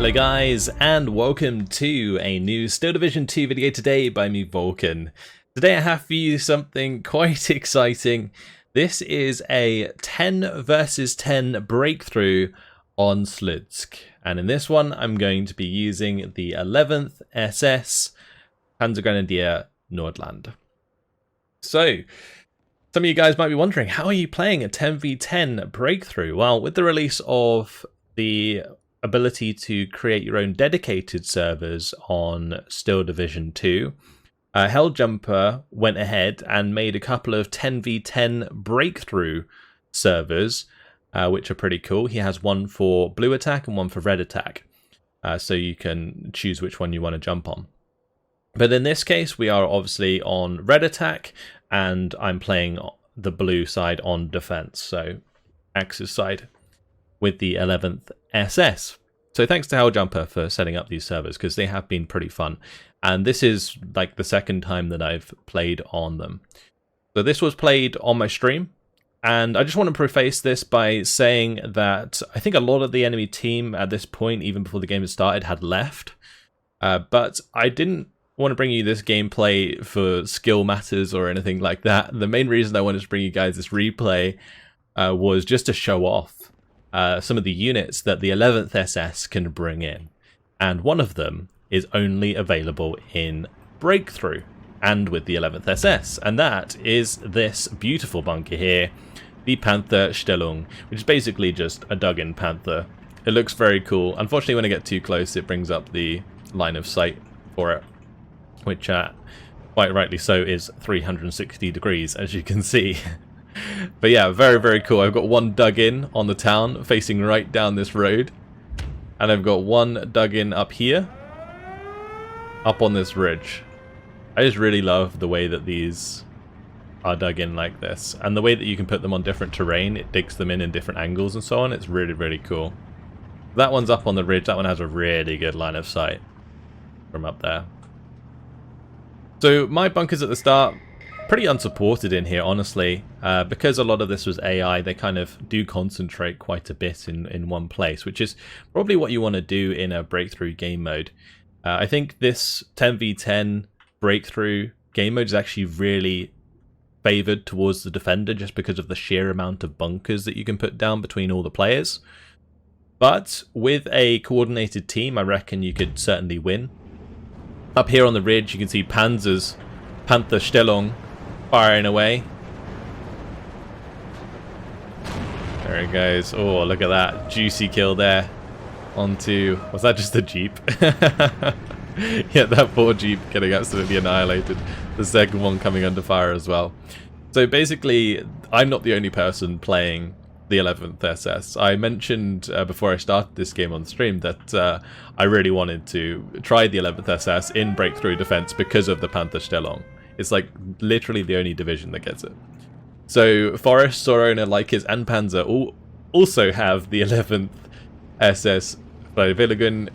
Hello guys, and welcome to a new Steel Division 2 video today by me, Vulcan. Today I have for you something quite exciting. This is a 10 versus 10 breakthrough on Slutsk. And in this one, I'm going to be using the 11th SS-Fr Panzergrenadier Nordland. So, some of you guys might be wondering, how are you playing a 10v10 breakthrough? Well, with the release of the ability to create your own dedicated servers on Steel Division 2, Helljumper went ahead and made a couple of 10v10 breakthrough servers, which are pretty cool. He has one for blue attack and one for red attack, so you can choose which one you want to jump on. But in this case, we are obviously on red attack, and I'm playing the blue side on defense, so Axe's side, with the 11th SS. So thanks to Helljumper for setting up these servers, because they have been pretty fun. And this is like the second time that I've played on them. So this was played on my stream. And I just want to preface this by saying that I think a lot of the enemy team at this point, even before the game had started, had left. But I didn't want to bring you this gameplay for skill matters or anything like that. The main reason I wanted to bring you guys this replay was just to show off some of the units that the 11th SS can bring in. And one of them is only available in Breakthrough and with the 11th SS. And that is this beautiful bunker here, the Panther Stellung, which is basically just a dug-in Panther. It looks very cool. Unfortunately, when I get too close, it brings up the line of sight for it, which quite rightly so is 360 degrees, as you can see. But yeah, very, very cool. I've got one dug in on the town facing right down this road. And I've got one dug in up here, up on this ridge. I just really love the way that these are dug in like this. And the way that you can put them on different terrain, it digs them in different angles and so on. It's really, really cool. That one's up on the ridge. That one has a really good line of sight from up there. So my bunkers at the start, pretty unsupported in here, honestly. Because a lot of this was AI, they kind of do concentrate quite a bit in one place, which is probably what you want to do in a breakthrough game mode. I think this 10v10 breakthrough game mode is actually really favored towards the defender just because of the sheer amount of bunkers that you can put down between all the players. But with a coordinated team, I reckon you could certainly win. Up here on the ridge, you can see Panzer's Panther Stellung firing away. There it goes. Oh, look at that. Juicy kill there. Onto... Was that just a Jeep? Yeah, that poor Jeep getting absolutely annihilated. The second one coming under fire as well. So basically, I'm not the only person playing the 11th SS. I mentioned before I started this game on stream that I really wanted to try the 11th SS in breakthrough defense because of the Panther Stellung. It's like literally the only division that gets it. So Forest, Sorona, Lycus, and Panzer also have the 11th SS Freiwilligen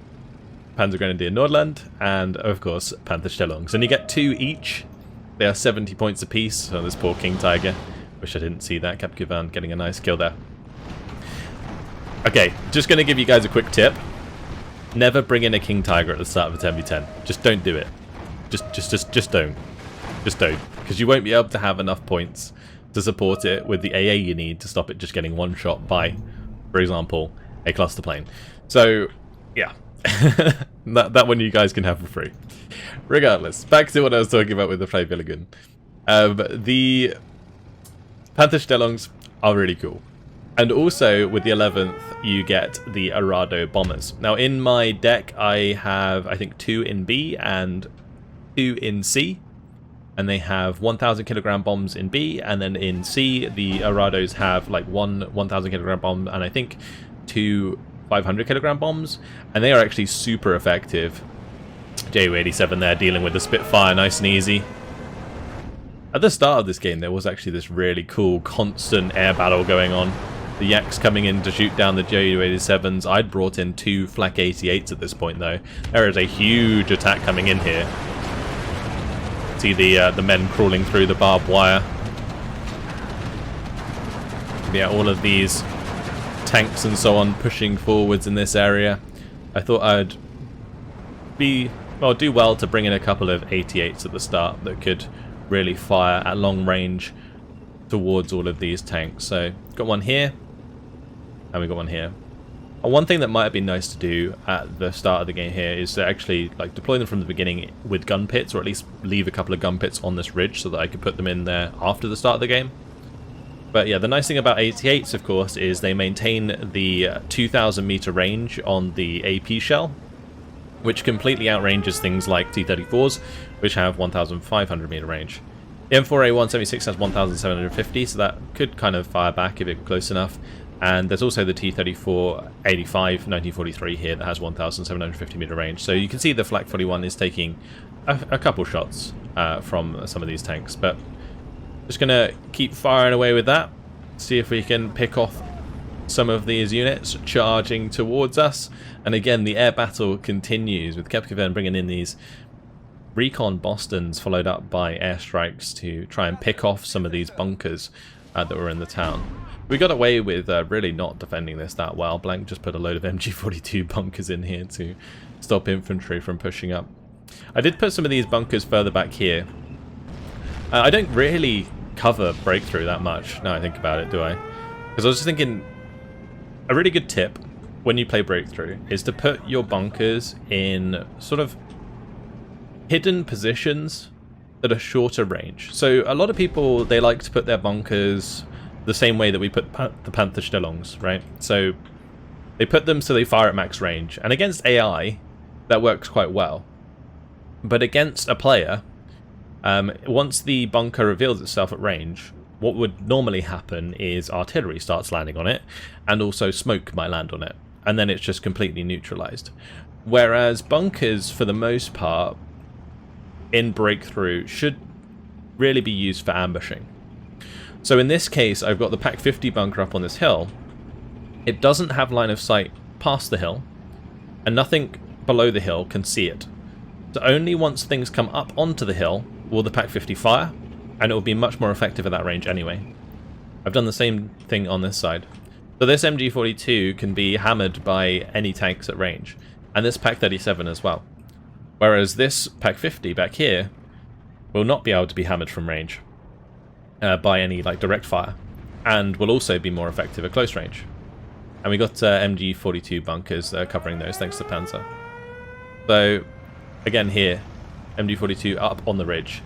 Panzergrenadier Nordland, and of course Panther Stellungs. And you get 2 each. They are 70 points apiece. So this poor King Tiger. Wish I didn't see that. Capgivan getting a nice kill there. Okay, just going to give you guys a quick tip. Never bring in a King Tiger at the start of a 10v10. Just don't do it. Just don't. Just don't. Because you won't be able to have enough points to support it with the AA you need to stop it just getting one shot by, for example, a cluster plane. So, yeah. that one you guys can have for free. Regardless, back to what I was talking about with the Freiwilligen. The Panther Stellungs are really cool. And also, with the 11th, you get the Arado bombers. Now, in my deck, I have, I think, 2 in B and 2 in C. And they have 1,000 kilogram bombs in B, and then in C, the Arados have like one 1,000 kilogram bomb, and I think 2 500 kilogram bombs, and they are actually super effective. Ju-87 there dealing with the Spitfire nice and easy. At the start of this game, there was actually this really cool constant air battle going on. The Yaks coming in to shoot down the Ju-87s. I'd brought in 2 Flak 88s at this point, though. There is a huge attack coming in here. See the men crawling through the barbed wire. Yeah, all of these tanks and so on pushing forwards in this area. I thought I'd do well to bring in a couple of 88s at the start that could really fire at long range towards all of these tanks. So got one here, and we got one here. And one thing that might have been nice to do at the start of the game here is to actually like deploy them from the beginning with gun pits, or at least leave a couple of gun pits on this ridge so that I could put them in there after the start of the game. But yeah, the nice thing about 88s, of course, is they maintain the 2,000 meter range on the AP shell, which completely outranges things like T-34s, which have 1,500 meter range. The M4A176 has 1,750, so that could kind of fire back if it were close enough. And there's also the T-34 85 1943 here that has 1,750 meter range. So you can see the Flak 41 is taking a couple shots from some of these tanks. But just going to keep firing away with that. See if we can pick off some of these units charging towards us. And again, the air battle continues with Kepkeven bringing in these recon Bostons followed up by airstrikes to try and pick off some of these bunkers that were in the town. We got away with really not defending this that well. Blank just put a load of MG42 bunkers in here to stop infantry from pushing up. I did put some of these bunkers further back here. I don't really cover Breakthrough that much, now I think about it, do I? Because I was just thinking, a really good tip when you play Breakthrough is to put your bunkers in sort of hidden positions that are shorter range. So a lot of people, they like to put their bunkers the same way that we put the Panther Stellungs, right? So they put them so they fire at max range. And against AI, that works quite well. But against a player, once the bunker reveals itself at range, what would normally happen is artillery starts landing on it, and also smoke might land on it. And then it's just completely neutralized. Whereas bunkers, for the most part, in Breakthrough, should really be used for ambushing. So in this case, I've got the Pac 50 bunker up on this hill. It doesn't have line of sight past the hill, and nothing below the hill can see it. So only once things come up onto the hill will the Pac 50 fire, and it will be much more effective at that range anyway. I've done the same thing on this side. So this MG42 can be hammered by any tanks at range, and this Pac 37 as well. Whereas this Pac 50 back here will not be able to be hammered from range by any like direct fire, and will also be more effective at close range. And we got MG42 bunkers covering those thanks to Panther. So again here, MG42 up on the ridge,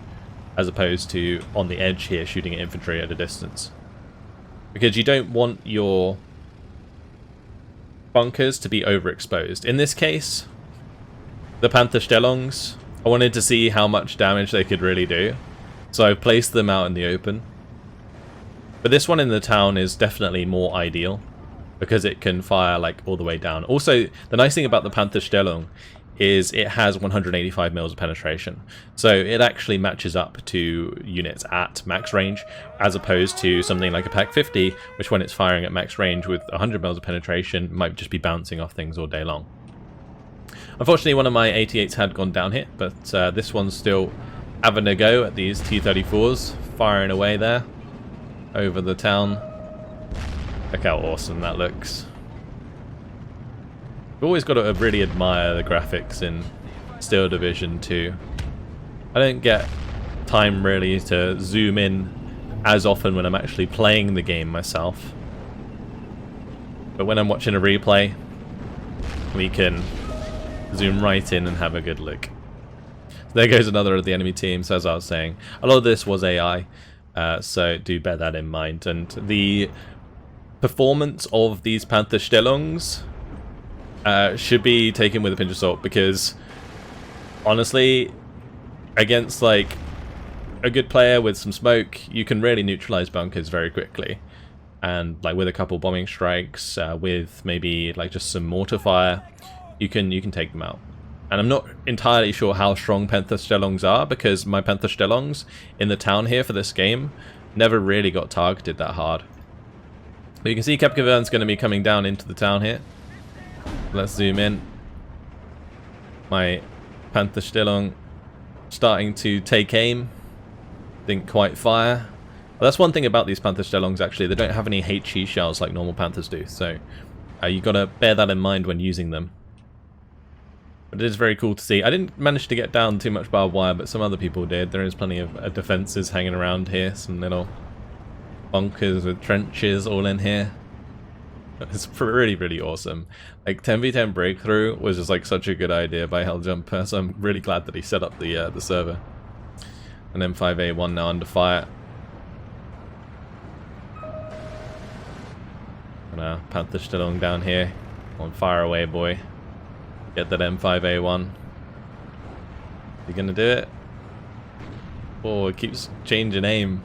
as opposed to on the edge here shooting at infantry at a distance. Because you don't want your bunkers to be overexposed. In this case, the Panther Stellungs, I wanted to see how much damage they could really do, so I placed them out in the open. But this one in the town is definitely more ideal, because it can fire like all the way down. Also, the nice thing about the Panther Stellung is it has 185 mils of penetration, so it actually matches up to units at max range, as opposed to something like a Pac 50, which when it's firing at max range with 100 mils of penetration might just be bouncing off things all day long. Unfortunately, one of my 88s had gone down hit, but this one's still having a go at these T-34s, firing away there over the town. Look how awesome that looks. We've always got to really admire the graphics in Steel Division 2. I don't get time really to zoom in as often when I'm actually playing the game myself. But when I'm watching a replay, we can zoom right in and have a good look. There goes another of the enemy teams, as I was saying. A lot of this was AI, so do bear that in mind. And the performance of these Panther Stellungs should be taken with a pinch of salt, because honestly, against like a good player with some smoke, you can really neutralize bunkers very quickly. And like with a couple bombing strikes, with maybe like just some mortar fire, you can take them out. And I'm not entirely sure how strong Panther Stellungs are, because my Panther Stellungs in the town here for this game never really got targeted that hard. But you can see Kepkeven's going to be coming down into the town here. Let's zoom in. My Panther Stellung starting to take aim. Didn't quite fire. Well, that's one thing about these Panther Stellungs actually, they don't have any HE shells like normal Panthers do, so you got to bear that in mind when using them. But it is very cool to see. I didn't manage to get down too much barbed wire, but some other people did. There is plenty of defences hanging around here. Some little bunkers with trenches all in here. It's really, really awesome. Like 10v10 breakthrough was just like such a good idea by Helljumper, so I'm really glad that he set up the server. And M5A1 now under fire. And Panther still on down here. On fire away, boy. Get that M5A1. You gonna do it? Oh, it keeps changing aim.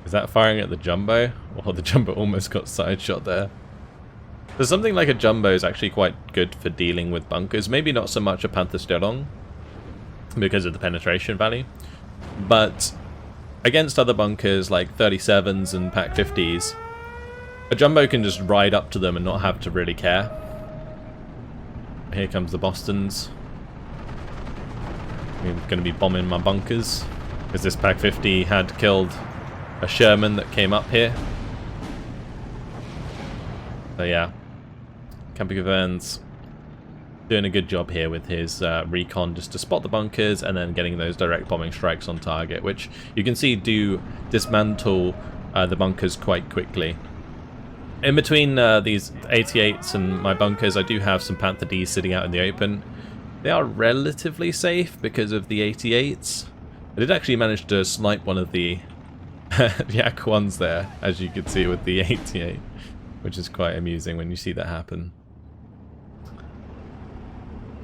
Is that firing at the jumbo? Oh, the jumbo almost got side shot there. So something like a jumbo is actually quite good for dealing with bunkers. Maybe not so much a Panther Stelong because of the penetration value, but against other bunkers like 37s and Pac 50s, a jumbo can just ride up to them and not have to really care. Here comes the Bostons. I'm going to be bombing my bunkers because this Pac 50 had killed a Sherman that came up here. So yeah, Campagavern's doing a good job here with his recon just to spot the bunkers and then getting those direct bombing strikes on target, which you can see do dismantle the bunkers quite quickly. In between these 88s and my bunkers, I do have some Panther Ds sitting out in the open. They are relatively safe because of the 88s. I did actually manage to snipe one of the Yak ones there, as you can see with the 88, which is quite amusing when you see that happen.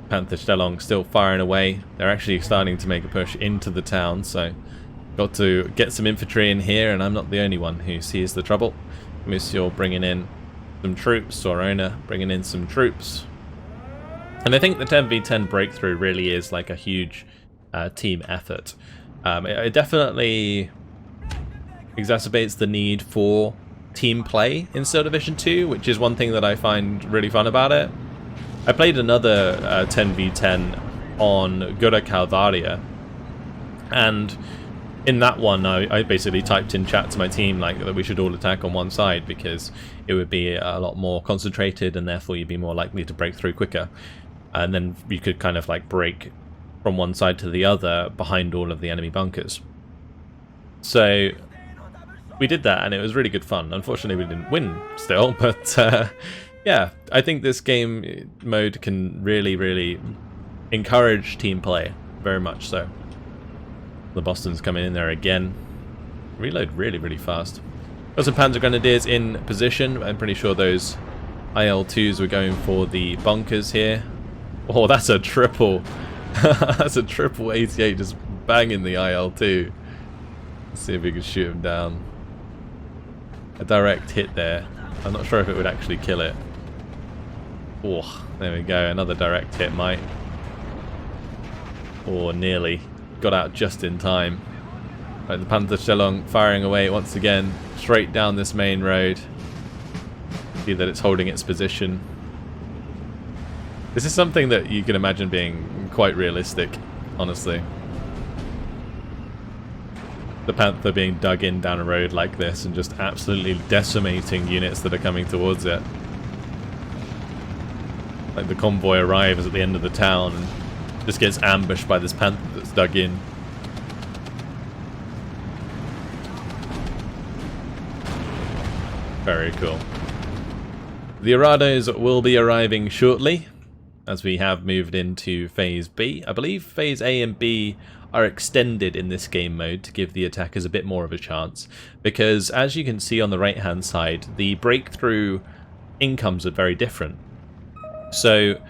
Panther Stelong still firing away. They're actually starting to make a push into the town, so got to get some infantry in here, and I'm not the only one who sees the trouble. Monsieur bringing in some troops, Sorona bringing in some troops. And I think the 10v10 breakthrough really is like a huge team effort. It definitely exacerbates the need for team play in Steel Division 2, which is one thing that I find really fun about it. I played another 10v10 on Gura Calvaria, and in that one I basically typed in chat to my team like that we should all attack on one side because it would be a lot more concentrated and therefore you'd be more likely to break through quicker, and then you could kind of like break from one side to the other behind all of the enemy bunkers. So we did that and it was really good fun. Unfortunately we didn't win still, but yeah, I think this game mode can really encourage team play, very much so. The Boston's coming in there again. Reload really fast. Got some Panzergrenadiers in position. I'm pretty sure those IL-2s were going for the bunkers here. Oh, that's a triple. That's a triple 88 just banging the IL-2. Let's see if we can shoot him down. A direct hit there. I'm not sure if it would actually kill it. Oh, there we go. Another direct hit might. Oh, nearly. Got out just in time. Right, the Panther Stelong firing away once again, straight down this main road. See that it's holding its position. This is something that you can imagine being quite realistic, honestly. The Panther being dug in down a road like this and just absolutely decimating units that are coming towards it. Like the convoy arrives at the end of the town and just gets ambushed by this Panther that's dug in. Very cool. The Arados will be arriving shortly, as we have moved into Phase B. I believe Phase A and B are extended in this game mode to give the attackers a bit more of a chance, because as you can see on the right hand side, the breakthrough incomes are very different. So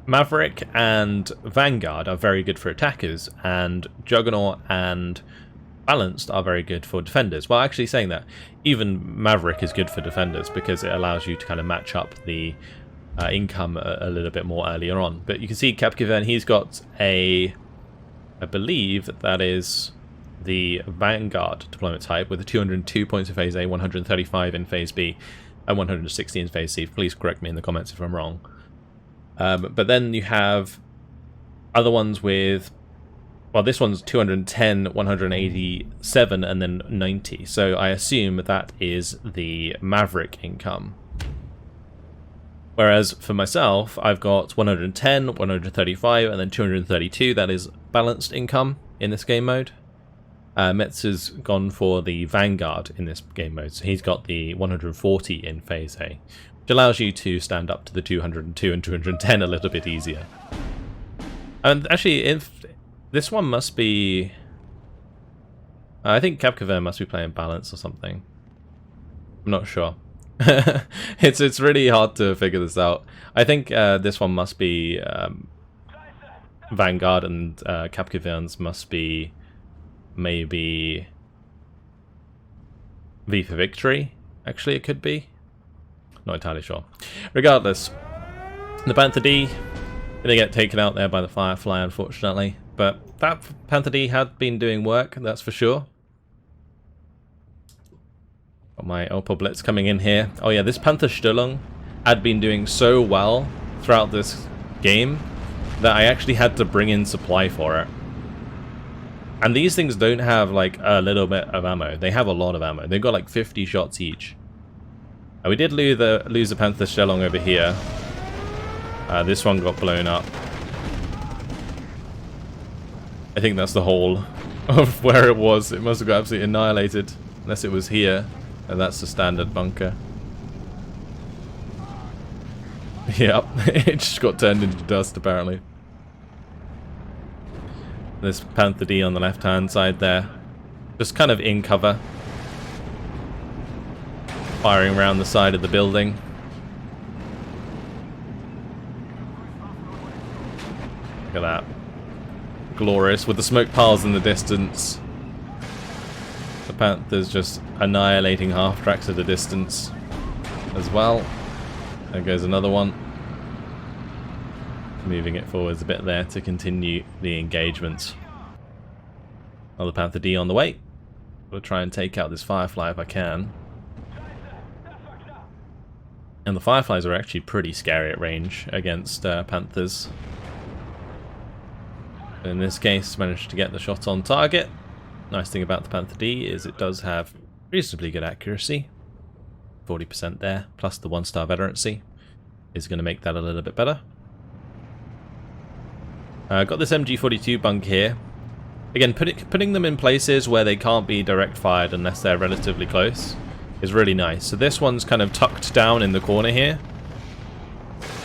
Maverick and Vanguard are very good for attackers, and Juggernaut and Balanced are very good for defenders. Well, actually saying that, even Maverick is good for defenders because it allows you to kind of match up the income a little bit more earlier on. But you can see Capkivern, he's got a, I believe that is the Vanguard deployment type with a 202 points in Phase A, 135 in Phase B, and 160 in Phase C. Please correct me in the comments if I'm wrong. But then you have other ones with, well, this one's 210, 187, and then 90. So I assume that is the Maverick income. Whereas for myself, I've got 110, 135, and then 232. That is balanced income in this game mode. Metz's gone for the Vanguard in this game mode, so he's got the 140 in Phase A, which allows you to stand up to the 202 and 210 a little bit easier. And actually, if this one must be... I think Capcavern must be playing balance or something. I'm not sure. It's really hard to figure this out. I think this one must be Vanguard, and Capcavern's must be maybe V for Victory. Actually, it could be. Not entirely sure. Regardless, the Panther D gonna get taken out there by the Firefly, unfortunately. But that Panther D had been doing work, that's for sure. Got my Opel Blitz coming in here. Oh yeah, this Panther Stellung had been doing so well throughout this game that I actually had to bring in supply for it. And these things don't have like a little bit of ammo. They have a lot of ammo. They've got like 50 shots each. We did lose the Panther Stellung over here. This one got blown up. I think that's the whole of where it was. It must have got absolutely annihilated. Unless it was here. And that's the standard bunker. Yep, it just got turned into dust apparently. There's Panther D on the left hand side there. Just kind of in cover. Firing around the side of the building. Look at that. Glorious, with the smoke piles in the distance. The Panther's just annihilating half tracks at a distance as well. There goes another one. Moving it forwards a bit there to continue the engagement. Another Panther D on the way. We'll try and take out this Firefly if I can. And the Fireflies are actually pretty scary at range against Panthers. In this case, managed to get the shot on target. Nice thing about the Panther D is it does have reasonably good accuracy. 40% there, plus the 1-star veterancy is going to make that a little bit better. Got this MG42 bunk here. Again, putting them in places where they can't be direct fired unless they're relatively close is really nice. So this one's kind of tucked down in the corner here,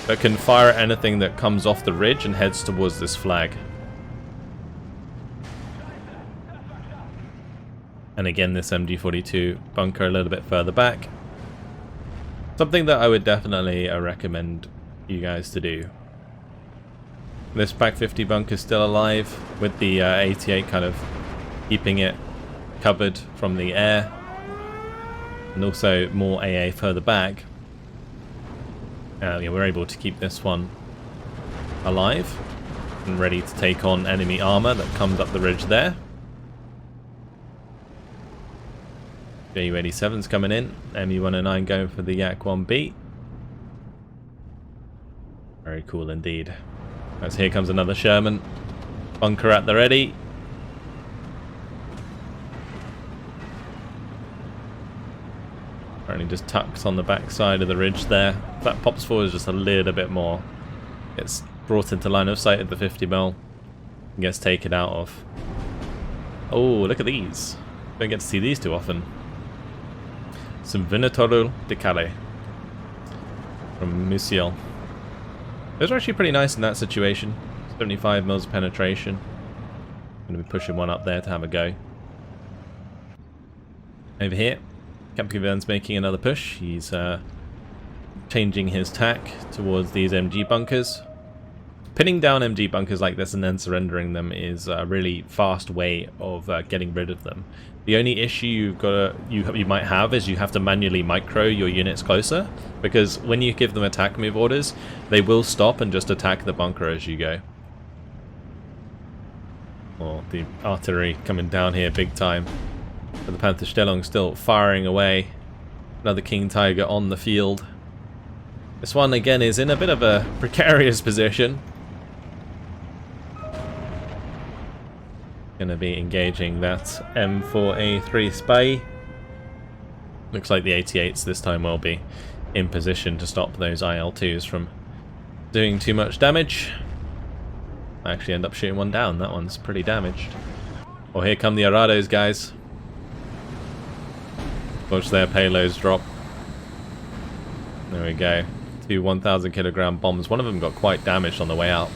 but can fire at anything that comes off the ridge and heads towards this flag. And again, this MG42 bunker a little bit further back. Something that I would definitely recommend you guys to do. This Pak 50 bunker is still alive, with the 88 kind of keeping it covered from the air. And also more AA further back. Yeah, we're able to keep this one alive and ready to take on enemy armor that comes up the ridge there. Ju-87's coming in, MU-109 going for the Yak-1B. Very cool indeed. As here comes another Sherman. Bunker at the ready. Apparently just tucked on the back side of the ridge there. If that pops forward just a little bit more, gets brought into line of sight at the 50mm and gets taken out of. Oh, look at these. Don't get to see these too often. Some Venatorul de Calais from Musiel. Those are actually pretty nice in that situation. 75mm penetration. Going to be pushing one up there to have a go. Over here, Capcavern's making another push. He's changing his tack towards these MG bunkers. Pinning down MG bunkers like this and then surrendering them is a really fast way of getting rid of them. The only issue you might have is you have to manually micro your units closer, because when you give them attack move orders, they will stop and just attack the bunker as you go. Well, the artillery coming down here big time. But the Panther Stellung still firing away. Another King Tiger on the field. This one again is in a bit of a precarious position. Going to be engaging that M4A3 Spy. Looks like the 88s this time will be. in position to stop those IL-2s from doing too much damage. I actually end up shooting one down. That one's pretty damaged. Oh, here come the Arados, guys. Watch their payloads drop. There we go. 2 1,000 kilogram bombs. One of them got quite damaged on the way out.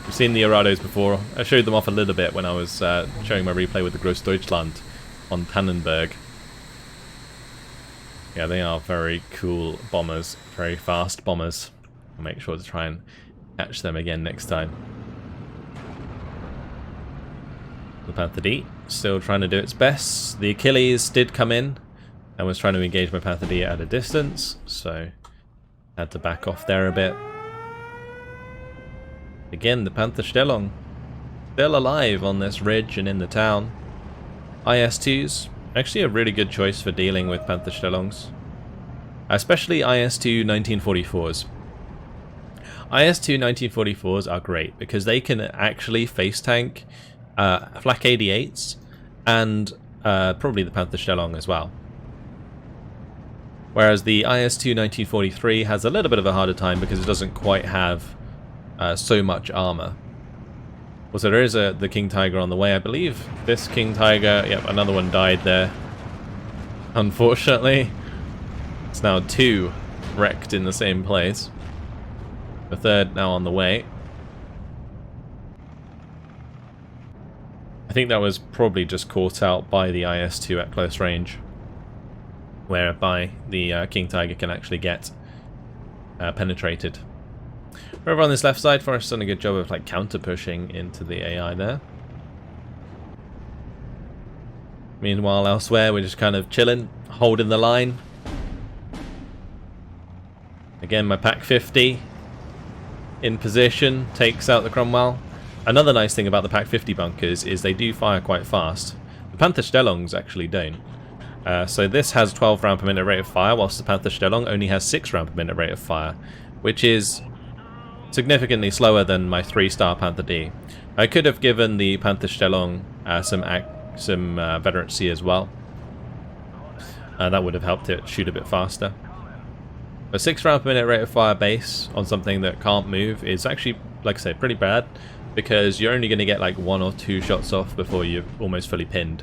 We've seen the Arados before. I showed them off a little bit when I was showing my replay with the Großdeutschland on Tannenberg. Yeah, they are very cool bombers. Very fast bombers. I'll make sure to try and catch them again next time. The Panther D still trying to do its best. The Achilles did come in and was trying to engage my Panther D at a distance, so had to back off there a bit. Again, the Panzerstellung still alive on this ridge and in the town. IS-2s, actually a really good choice for dealing with Panzerstellungs, especially IS-2 1944s. IS-2 1944s are great because they can actually face tank Flak 88s and probably the Panzerstellung as well. Whereas the IS-2 1943 has a little bit of a harder time because it doesn't quite have so much armor. Also, there is the King Tiger on the way. I believe this King Tiger, yep, another one died there. Unfortunately, it's now 2 wrecked in the same place. The third now on the way. I think that was probably just caught out by the IS-2 at close range, whereby the King Tiger can actually get penetrated. Over on this left side, Forrest's done a good job of like counter pushing into the AI there. Meanwhile, elsewhere we're just kind of chilling, holding the line. Again, my Pak 50 in position takes out the Cromwell. Another nice thing about the Pak 50 bunkers is they do fire quite fast. The Panzerstellungs actually don't. So this has 12 round per minute rate of fire, whilst the Panzerstellung only has 6 round per minute rate of fire, which is significantly slower than my 3-star Panther D. I could have given the Panzerstellung some veterancy as well. That would have helped it shoot a bit faster. A 6 round per minute rate of fire base on something that can't move is actually, like I say, pretty bad, because you're only going to get like 1 or 2 shots off before you're almost fully pinned.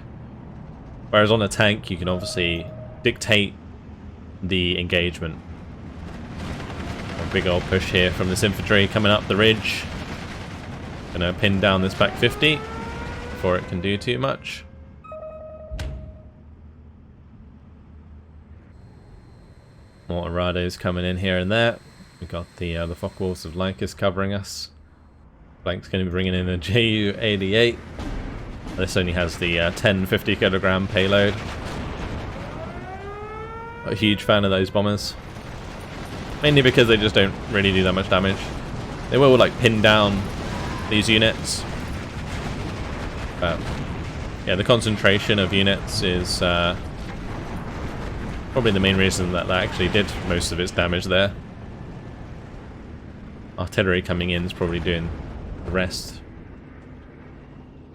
Whereas on a tank, you can obviously dictate the engagement. A big old push here from this infantry coming up the ridge. Gonna pin down this Pak 50 before it can do too much. More Arados coming in here and there. We've got the Focke-Wulfs of Lycus covering us. Blank's going to be bringing in a Ju-88. This only has the 10 50 kilogram payload. A huge fan of those bombers. Mainly because they just don't really do that much damage. They will like pin down these units. But yeah, the concentration of units is probably the main reason that actually did most of its damage there. Artillery coming in is probably doing the rest.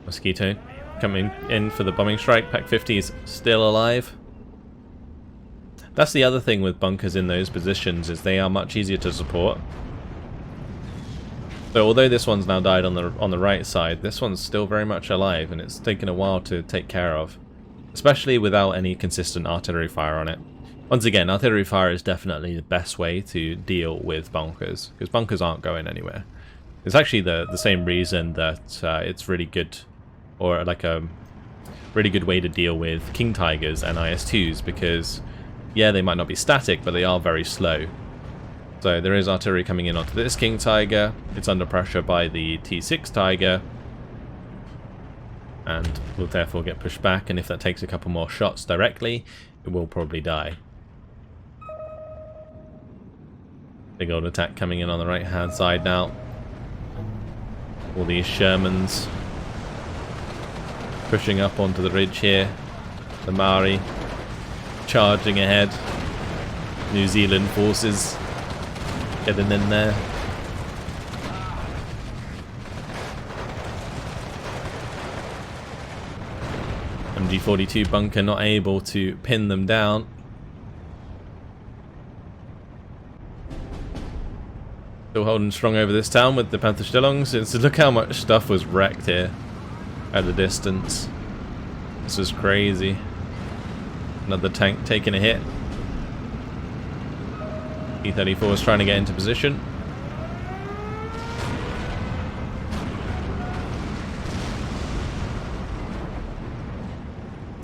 Mosquito coming in for the bombing strike. Pak 50 is still alive. That's the other thing with bunkers in those positions, is they are much easier to support. So although this one's now died on the right side, this one's still very much alive, and it's taken a while to take care of, especially without any consistent artillery fire on it. Once again, artillery fire is definitely the best way to deal with bunkers, because bunkers aren't going anywhere. It's actually the same reason that it's really good, or like a really good way to deal with King Tigers and IS-2s, because yeah, they might not be static, but they are very slow. So there is artillery coming in onto this King Tiger. It's under pressure by the T6 Tiger, and will therefore get pushed back, and if that takes a couple more shots directly, it will probably die. Big old attack coming in on the right hand side now. All these Shermans pushing up onto the ridge here. The Maori charging ahead. New Zealand forces getting in there. MG42 bunker not able to pin them down. Still holding strong over this town with the Pantherstellungs. So look how much stuff was wrecked here at the distance. This was crazy. Another tank taking a hit. E-34 is trying to get into position.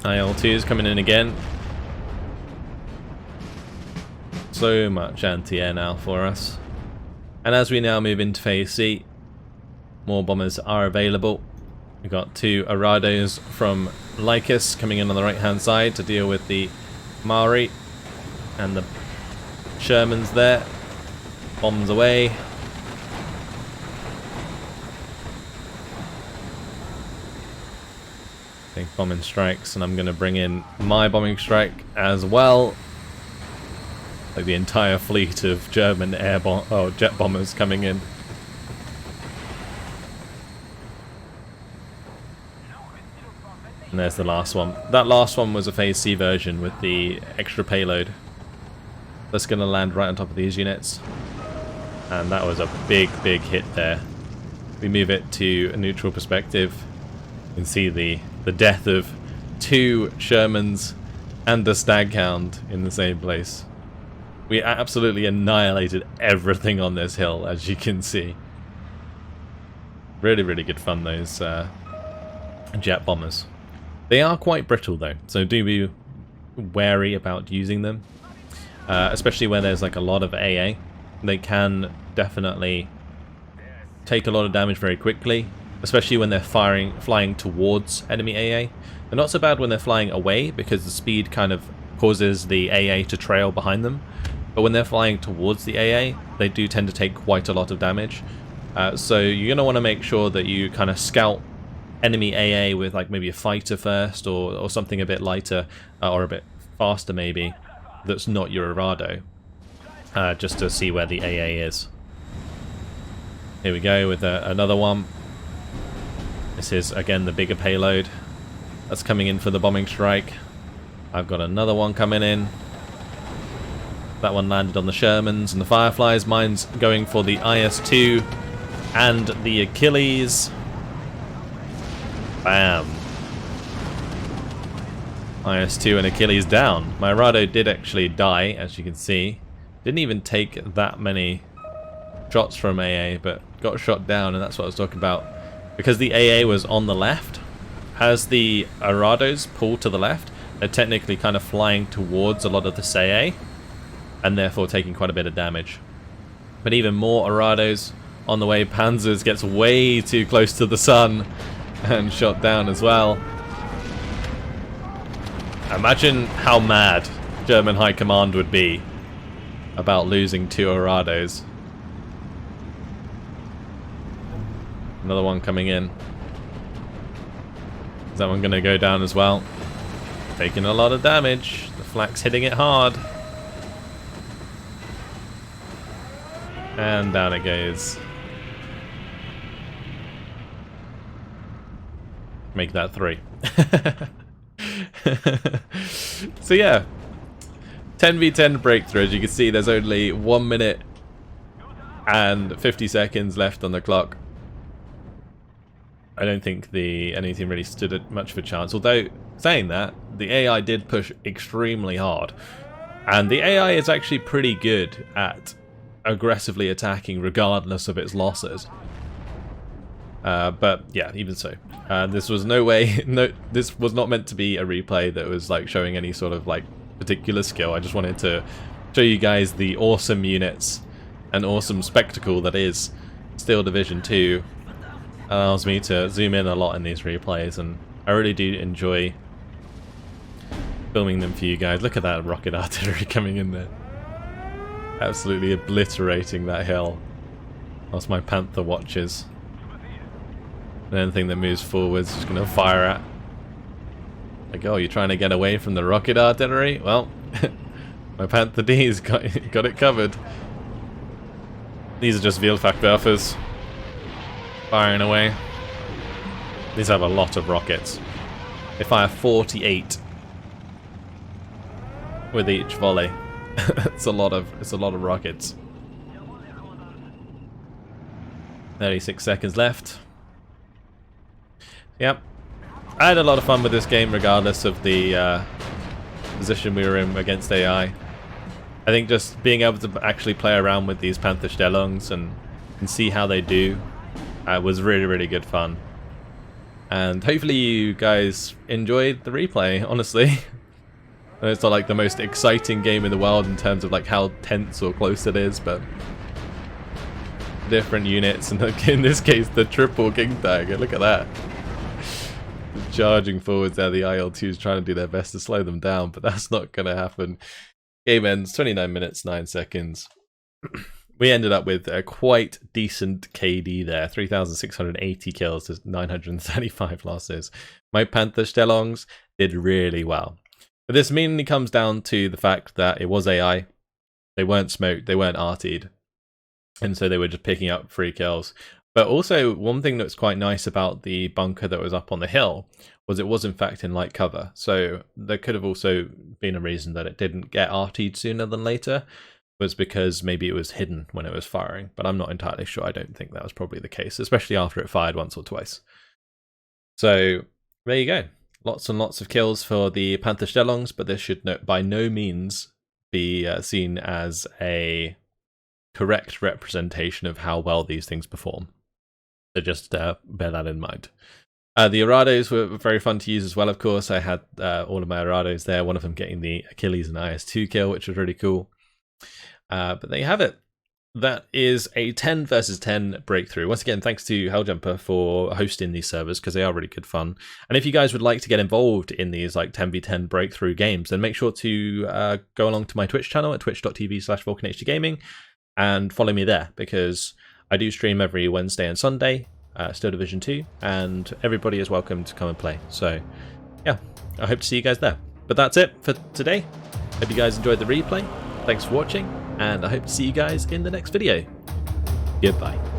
IL-2 is coming in again. So much anti-air now for us. And as we now move into Phase C, more bombers are available. We've got 2 Arados from Lycus coming in on the right hand side to deal with the Maori and the Shermans there. Bombs away. Big bombing strikes, and I'm going to bring in my bombing strike as well. Like the entire fleet of German jet bombers coming in. And there's the last one. That last one was a Phase C version with the extra payload. That's going to land right on top of these units. And that was a big, big hit there. We move it to a neutral perspective. You can see the death of 2 Shermans and a Staghound in the same place. We absolutely annihilated everything on this hill, as you can see. Really, really good fun, those jet bombers. They are quite brittle though, so do be wary about using them. Especially where there's like a lot of AA. They can definitely take a lot of damage very quickly, especially when they're flying towards enemy AA. They're not so bad when they're flying away, because the speed kind of causes the AA to trail behind them. But when they're flying towards the AA, they do tend to take quite a lot of damage. So you're going to want to make sure that you kind of scout enemy AA with like maybe a fighter first, or something a bit lighter, or a bit faster maybe, that's not your Arado, just to see where the AA is. Here we go with another one. This is again the bigger payload that's coming in for the bombing strike. I've got another one coming in. That one landed on the Shermans and the Fireflies. Mine's going for the IS-2 and the Achilles. Bam. IS-2 and Achilles down. My Arado did actually die, as you can see. Didn't even take that many shots from AA, but got shot down, and that's what I was talking about. Because the AA was on the left, as the Arados pull to the left, they're technically kind of flying towards a lot of this AA, and therefore taking quite a bit of damage. But even more Arados on the way. Panzers gets way too close to the sun and shot down as well. Imagine how mad German High Command would be about losing 2 Arados. Another one coming in. Is that one going to go down as well? Taking a lot of damage. The flak's hitting it hard. And down it goes. Make that 3. So yeah, 10v10 breakthrough. As you can see, there's only 1 minute and 50 seconds left on the clock. I don't think anything really stood at much of a chance. Although, saying that, the AI did push extremely hard. And the AI is actually pretty good at aggressively attacking regardless of its losses. But yeah, even so, this was this was not meant to be a replay that was like showing any sort of like particular skill. I just wanted to show you guys the awesome units and awesome spectacle that is Steel Division 2. Allows me to zoom in a lot in these replays, and I really do enjoy filming them for you guys. Look at that rocket artillery coming in there, absolutely obliterating that hill whilst my Panther watches. And anything that moves forwards is going to fire at. Like, oh, you're trying to get away from the rocket artillery? Well, my Panther D's got it covered. These are just Vielfachwerfers firing away. These have a lot of rockets. They fire 48 with each volley. It's a lot of rockets. 36 seconds left. Yep. I had a lot of fun with this game regardless of the position we were in against AI. I think just being able to actually play around with these Panther Stellungs and see how they do was really, really good fun. And hopefully you guys enjoyed the replay, honestly. It's not like the most exciting game in the world in terms of like how tense or close it is, but different units, and in this case the triple King Tiger, look at that. Charging forwards there, the IL-2 is trying to do their best to slow them down, but that's not going to happen. Game ends 29 minutes 9 seconds. We ended up with a quite decent KD there, 3,680 kills to 935 losses. My Panther Stellungs did really well. But this mainly comes down to the fact that it was AI. They weren't smoked, they weren't artied, and so they were just picking up free kills. But also, one thing that's quite nice about the bunker that was up on the hill was it was in fact in light cover. So there could have also been a reason that it didn't get artied sooner than later, was because maybe it was hidden when it was firing. But I'm not entirely sure. I don't think that was probably the case, especially after it fired once or twice. So there you go. Lots and lots of kills for the Panther Stellungs, but this should by no means be seen as a correct representation of how well these things perform. So just bear that in mind. The Arados were very fun to use as well, of course. I had all of my Arados there, one of them getting the Achilles and IS-2 kill, which was really cool. But there you have it. That is a 10 versus 10 breakthrough. Once again, thanks to Helljumper for hosting these servers, because they are really good fun. And if you guys would like to get involved in these like 10v10 breakthrough games, then make sure to go along to my Twitch channel at twitch.tv/VulcanHDGaming and follow me there, because I do stream every Wednesday and Sunday, Steel Division 2, and everybody is welcome to come and play. So yeah, I hope to see you guys there. But that's it for today. Hope you guys enjoyed the replay. Thanks for watching, and I hope to see you guys in the next video. Goodbye.